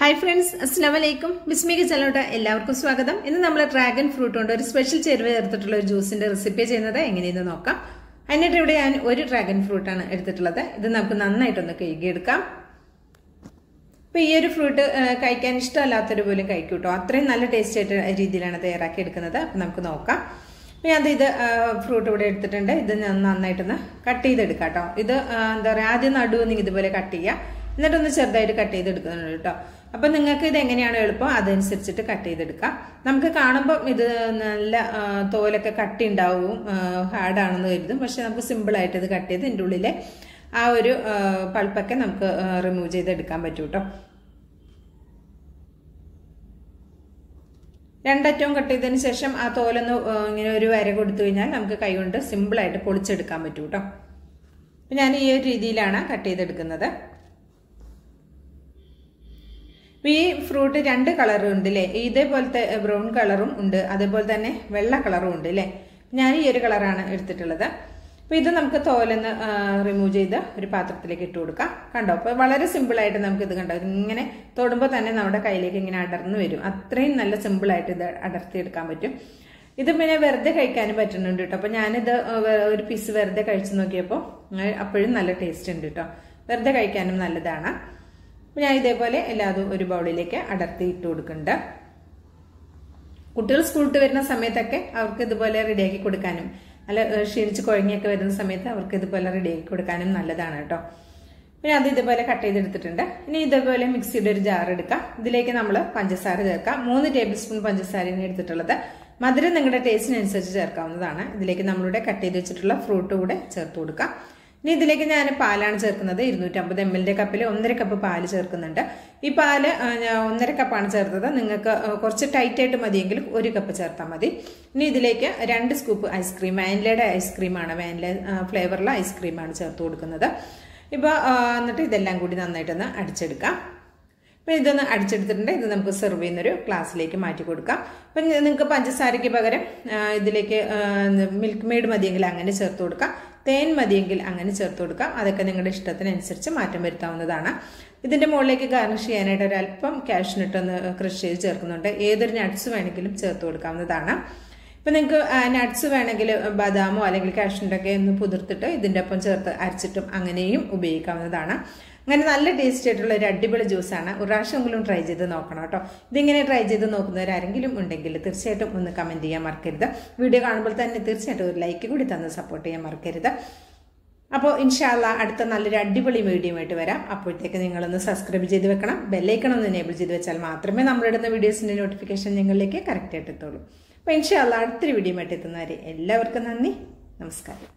Hi friends, Assalamualaikum. Bismi channel എല്ലാവർക്കും സ്വാഗതം. ഇന്ന് നമ്മൾ ഡ്രാഗൺ ഫ്രൂട്ട് കൊണ്ട് ഒരു സ്പെഷ്യൽ ചേരുവ ചേർത്തിട്ടുള്ള ഒരു ജ്യൂസിന്റെ റെസിപ്പി ചെയ്യുന്നത് എങ്ങനെയെന്ന് നോക്കാം. അതിനായിട്ട് ഇവിടെ ഞാൻ ഒരു ഡ്രാഗൺ ഫ്രൂട്ട് ആണ് എടുത്തിട്ടുള്ളത്. ഇത് നമുക്ക് നന്നായിട്ടൊന്ന് കഴുകിയെടുക്കാം. അപ്പോൾ ഈ ഒരു ഫ്രൂട്ട് കഴിക്കാൻ ഇഷ്ടമല്ലാത്തവർ പോലും കഴിക്കും ട്ടോ. അത്രയും നല്ല ടേസ്റ്റ് ആയിട്ട് രീതിയിലാണ് തയ്യാറാക്കി എടുക്കുന്നത്. അപ്പോൾ നമുക്ക് നോക്കാം. അപ്പോൾ ഞാൻ ഇത് ഫ്രൂട്ട് ഇവിടെ എടുത്തിട്ടുണ്ട്. ഇത് നന്നായിട്ടൊന്ന് കട്ട് ചെയ്തെടുക്കാം ട്ടോ. ഇത് എന്താ പറയുക ആദ്യം നടുവൊന്ന് ഇതുപോലെ കട്ട് ചെയ്യുക. എന്നിട്ടൊന്ന് ചെറുതായിട്ട് കട്ട് ചെയ്തെടുക്കുന്നുണ്ട് കേട്ടോ. അപ്പം നിങ്ങൾക്ക് ഇത് എങ്ങനെയാണോ എളുപ്പം അതനുസരിച്ചിട്ട് കട്ട് ചെയ്തെടുക്കാം. നമുക്ക് കാണുമ്പോൾ ഇത് നല്ല തോലൊക്കെ കട്ടി ഉണ്ടാവും, ഹാർഡാണെന്ന് കരുതും. പക്ഷെ നമുക്ക് സിമ്പിളായിട്ട് ഇത് കട്ട് ചെയ്ത് ഇതിൻ്റെ ഉള്ളിലെ ആ ഒരു പൾപ്പൊക്കെ നമുക്ക് റിമൂവ് ചെയ്തെടുക്കാൻ പറ്റും കേട്ടോ. രണ്ടറ്റവും കട്ട് ചെയ്തതിന് ശേഷം ആ തോലൊന്ന് ഇങ്ങനെ ഒരു വര കൊടുത്തു കഴിഞ്ഞാൽ നമുക്ക് കൈ കൊണ്ട് സിമ്പിളായിട്ട് പൊളിച്ചെടുക്കാൻ പറ്റും കേട്ടോ. അപ്പം ഞാൻ ഈ ഒരു രീതിയിലാണ് കട്ട് ചെയ്തെടുക്കുന്നത്. ഈ ഫ്രൂട്ട് രണ്ട് കളറും ഉണ്ട് അല്ലേ, ഇതേപോലത്തെ ബ്രൗൺ കളറും ഉണ്ട്, അതേപോലെ തന്നെ വെള്ള കളറും ഉണ്ട് അല്ലേ. ഞാൻ ഈ ഒരു കളറാണ് എടുത്തിട്ടുള്ളത്. അപ്പോൾ ഇത് നമുക്ക് തോലൊന്ന് റിമൂവ് ചെയ്ത് ഒരു പാത്രത്തിലേക്ക് ഇട്ട് കൊടുക്കാം. കണ്ടോ, അപ്പോൾ വളരെ സിമ്പിളായിട്ട് നമുക്കിത് കണ്ടോ, ഇങ്ങനെ തൊടുമ്പോൾ തന്നെ നമ്മുടെ കയ്യിലേക്ക് ഇങ്ങനെ അടർന്നു വരും. അത്രയും നല്ല സിമ്പിളായിട്ട് ഇത് അടർത്തിയെടുക്കാൻ പറ്റും. ഇത് പിന്നെ വെറുതെ കഴിക്കാനും പറ്റുന്നുണ്ട് കേട്ടോ. അപ്പോൾ ഞാനിത് ഒരു പീസ് വെറുതെ കഴിച്ചു നോക്കിയപ്പോൾ അപ്പോഴും നല്ല ടേസ്റ്റ് ഉണ്ട് കേട്ടോ. വെറുതെ കഴിക്കാനും നല്ലതാണ്. ഞാൻ ഇതേപോലെ എല്ലാതും ഒരു ബൗളിലേക്ക് അടർത്തി ഇട്ട് കൊടുക്കുന്നുണ്ട്. കുട്ടികൾ സ്കൂളിൽ വരുന്ന സമയത്തൊക്കെ അവർക്ക് ഇതുപോലെ റെഡിയാക്കി കൊടുക്കാനും, നല്ല ക്ഷീണിച്ച് കുഴങ്ങിയൊക്കെ വരുന്ന സമയത്ത് അവർക്ക് ഇതുപോലെ റെഡിയാക്കി കൊടുക്കാനും നല്ലതാണ് കേട്ടോ. പിന്നെ അത് ഇതുപോലെ കട്ട് ചെയ്തെടുത്തിട്ടുണ്ട്. ഇനി ഇതേപോലെ മിക്സിയുടെ ഒരു ജാർ എടുക്കാം. ഇതിലേക്ക് നമ്മൾ പഞ്ചസാര ചേർക്കാം. 3 ടേബിൾ സ്പൂൺ പഞ്ചസാരയാണ് എടുത്തിട്ടുള്ളത്. മധുരം നിങ്ങളുടെ ടേസ്റ്റിനനുസരിച്ച് ചേർക്കാവുന്നതാണ്. ഇതിലേക്ക് നമ്മളുടെ കട്ട് ചെയ്ത് വെച്ചിട്ടുള്ള ഫ്രൂട്ട് കൂടെ ചേർത്ത് കൊടുക്കാം. ഇനി ഇതിലേക്ക് ഞാൻ പാലാണ് ചേർക്കുന്നത്. 250 ml കപ്പിൽ 1.5 കപ്പ് പാല് ചേർക്കുന്നുണ്ട്. ഈ പാല് 1.5 കപ്പാണ് ചേർത്തത്. നിങ്ങൾക്ക് കുറച്ച് ടൈറ്റായിട്ട് മതിയെങ്കിൽ 1 കപ്പ് ചേർത്താൽ മതി. ഇനി ഇതിലേക്ക് 2 സ്കൂപ്പ് ഐസ്ക്രീം, വാനിലയുടെ ഐസ്ക്രീമാണ്, വാനില ഫ്ലേവറുള്ള ഐസ്ക്രീമാണ് ചേർത്ത് കൊടുക്കുന്നത്. ഇപ്പോൾ എന്നിട്ട് ഇതെല്ലാം കൂടി നന്നായിട്ടൊന്ന് അടിച്ചെടുക്കാം. അപ്പം ഇതൊന്ന് അടിച്ചെടുത്തിട്ടുണ്ട്. ഇത് നമുക്ക് സെർവ് ചെയ്യുന്നൊരു ഗ്ലാസ്സിലേക്ക് മാറ്റി കൊടുക്കാം. അപ്പം നിങ്ങൾക്ക് പഞ്ചസാരയ്ക്ക് പകരം ഇതിലേക്ക് മിൽക്ക് മെയ്ഡ് മതിയെങ്കിൽ അങ്ങനെ ചേർത്ത് കൊടുക്കാം. തേൻ മതിയെങ്കിൽ അങ്ങനെ ചേർത്ത് കൊടുക്കാം. അതൊക്കെ നിങ്ങളുടെ ഇഷ്ടത്തിനനുസരിച്ച് മാറ്റം വരുത്താവുന്നതാണ്. ഇതിൻ്റെ മുകളിലേക്ക് ഗാർണിഷ് ചെയ്യാനായിട്ട് ഒരല്പം കാഷ്യൂനട്ട് ഒന്ന് ക്രഷ് ചെയ്ത് ചേർക്കുന്നുണ്ട്. ഏതൊരു നട്ട്സ് വേണമെങ്കിലും ചേർത്ത് കൊടുക്കാവുന്നതാണ്. ഇപ്പം നിങ്ങൾക്ക് നട്ട്സ് വേണമെങ്കിൽ ബദാമോ അല്ലെങ്കിൽ കാഷ്യൂനട്ടൊക്കെ ഒന്ന് പുതിർത്തിട്ട് ഇതിൻ്റെ ഒപ്പം ചേർത്ത് അരച്ചിട്ടും അങ്ങനെയും ഉപയോഗിക്കാവുന്നതാണ്. അങ്ങനെ നല്ല ടേസ്റ്റ് ആയിട്ടുള്ള ഒരു അടിപൊളി ജ്യൂസാണ്. ഒരു പ്രാവശ്യമെങ്കിലും ട്രൈ ചെയ്ത് നോക്കണം കേട്ടോ. ഇതിങ്ങനെ ട്രൈ ചെയ്ത് നോക്കുന്നവരാരെങ്കിലും ഉണ്ടെങ്കിൽ തീർച്ചയായിട്ടും ഒന്ന് കമൻറ്റ് ചെയ്യാൻ മറക്കരുത്. വീഡിയോ കാണുമ്പോൾ തന്നെ തീർച്ചയായിട്ടും ഒരു ലൈക്ക് കൂടി തന്ന് സപ്പോർട്ട് ചെയ്യാൻ മറക്കരുത്. അപ്പോൾ ഇൻഷാ അല്ലാഹ് അടുത്ത നല്ലൊരു അടിപൊളി വീഡിയോ ആയിട്ട് വരാം. അപ്പോഴത്തേക്ക് നിങ്ങളൊന്ന് സബ്സ്ക്രൈബ് ചെയ്ത് വെക്കണം. ബെല്ലൈക്കൺ ഒന്ന് എനേബിൾ ചെയ്ത് വെച്ചാൽ മാത്രമേ നമ്മളിടുന്ന വീഡിയോസിൻ്റെ നോട്ടിഫിക്കേഷൻ നിങ്ങളിലേക്ക് കറക്റ്റായിട്ട് എത്തുള്ളൂ. അപ്പോൾ ഇൻഷാ അല്ലാഹ് അടുത്തൊരു വീഡിയോ ആയിട്ട് എത്തുന്നവരെ എല്ലാവർക്കും നന്ദി, നമസ്കാരം.